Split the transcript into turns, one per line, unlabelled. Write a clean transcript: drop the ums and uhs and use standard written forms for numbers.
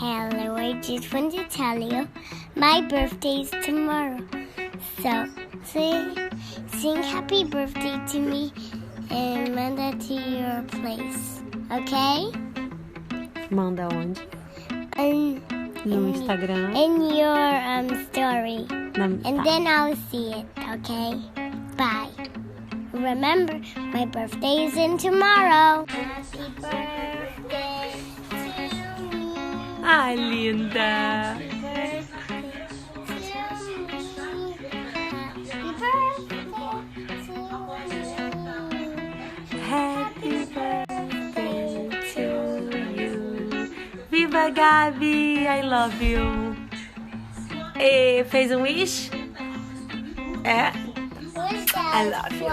Hello, I just want to tell you my birthday is tomorrow. So, sing happy birthday to me and manda that to your place. Okay?
Manda onde? No Instagram.
In your story. And
Tá.
then I'll see it, okay? Bye. Remember, my birthday is in tomorrow. Happy birthday to me.
Ai, linda! Happy birthday to you. Viva, Gabi! I love you. E fez um wish? É? I love you.